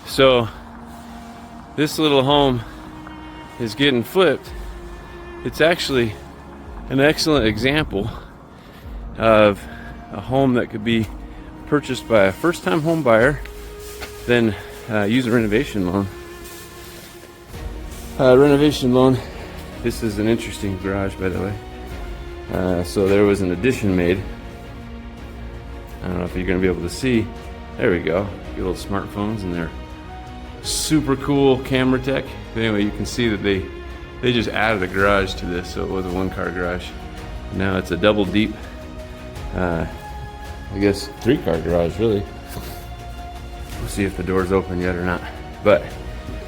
So this little home is getting flipped. It's actually an excellent example of a home that could be purchased by a first-time home buyer, then use a renovation loan. Renovation loan. This is an interesting garage, by the way. So there was an addition made. I don't know if you're going to be able to see. There we go. Get little smartphones, and they're super cool camera tech. But anyway, you can see that they just added a garage to this, so it was a one-car garage. Now it's a double deep, I guess three-car garage, really. We'll see if the door's open yet or not. But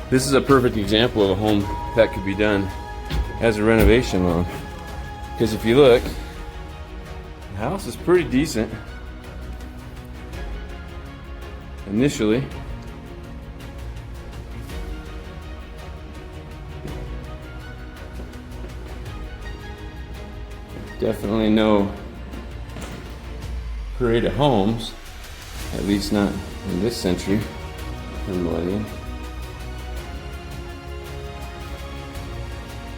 this is a perfect example of a home that could be done as a renovation loan. Because if you look, the house is pretty decent initially. Definitely no parade of homes, at least not in this century or millennium.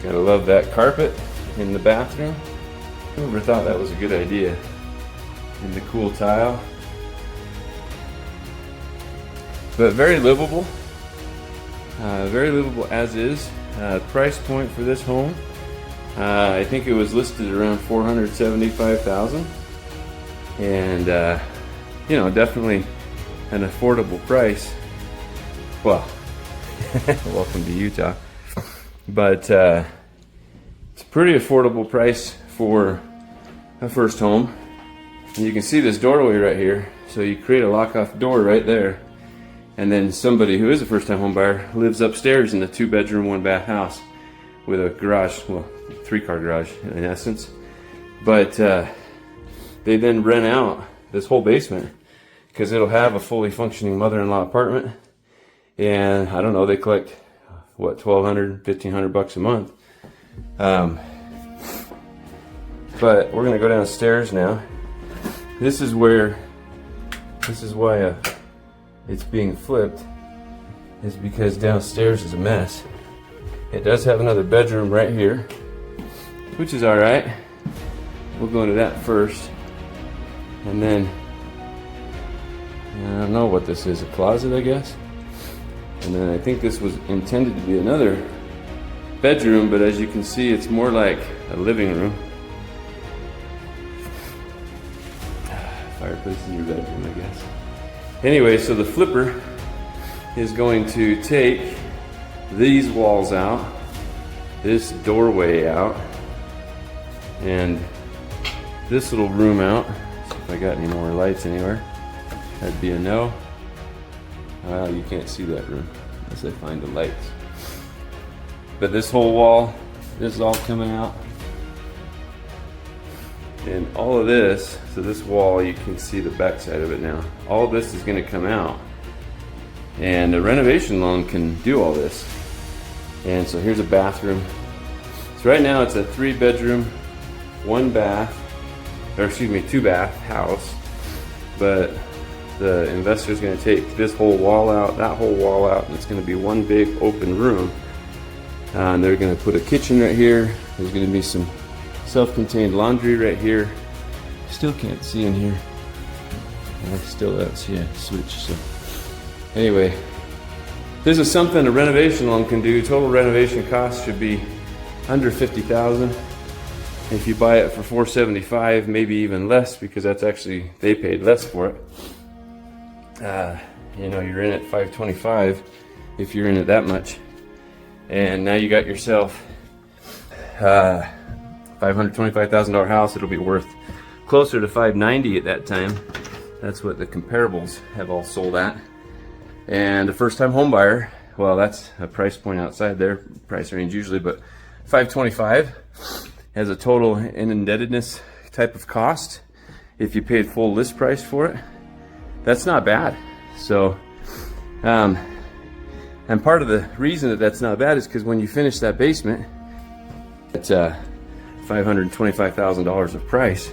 Gotta love that carpet in the bathroom. Whoever thought that was a good idea? And the cool tile. But very livable. Very livable as is. Price point for this home, I think it was listed around $475,000, and you know, definitely an affordable price. Well, welcome to Utah, but it's a pretty affordable price for a first home. And you can see this doorway right here, so you create a lock-off door right there, and then somebody who is a first-time home buyer lives upstairs in a 2-bedroom, 1-bath house with a garage, well, 3-car garage in essence. But they then rent out this whole basement because it'll have a fully functioning mother-in-law apartment. And I don't know, they collect what, $1,200, $1,500 a month. But we're gonna go downstairs now. This is why it's being flipped, is because downstairs is a mess. It does have another bedroom right here, which is all right. We'll go into that first, and then I don't know what this is, a closet, I guess. And then I think this was intended to be another bedroom, but as you can see, it's more like a living room. Fireplace in your bedroom, I guess. Anyway, so the flipper is going to take these walls out, this doorway out, and this little room out. See if I got any more lights anywhere. That'd be a no. Well, you can't see that room unless I find the lights. But this whole wall, this is all coming out. And all of this, so this wall, you can see the back side of it now. All of this is going to come out. And a renovation loan can do all this. And so here's a bathroom. So right now it's a 3-bedroom, 2-bath house. But the investor's going to take this whole wall out, that whole wall out, and it's going to be one big open room. And they're going to put a kitchen right here. There's going to be some self-contained laundry right here. Still can't see in here. I still don't see a switch. So anyway, this is something a renovation loan can do. Total renovation cost should be under $50,000. If you buy it for $475,000, maybe even less, because that's actually, they paid less for it. You know, you're in at $525,000 if you're in it that much, and now you got yourself $525,000 house. It'll be worth closer to $590,000 at that time. That's what the comparables have all sold at. And a first-time home buyer, well, that's a price point outside their price range usually, but $525,000 has a total indebtedness type of cost. If you paid full list price for it, that's not bad. So, and part of the reason that that's not bad is because when you finish that basement, it's $525,000 of price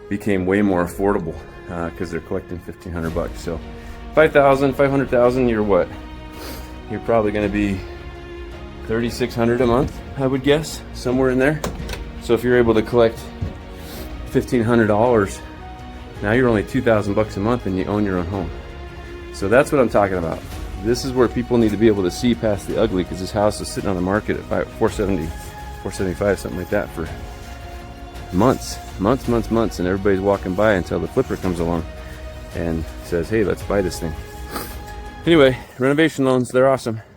became way more affordable because they're collecting $1,500. So $5,000, $500,000, you're what? you're probably going to be $3,600 a month, I would guess, somewhere in there. So if you're able to collect $1,500, now you're only $2,000 a month and you own your own home. So that's what I'm talking about. This is where people need to be able to see past the ugly, because this house is sitting on the market at 470, 475, something like that, for months, and everybody's walking by until the flipper comes along and says, hey, let's buy this thing. Anyway, renovation loans, they're awesome.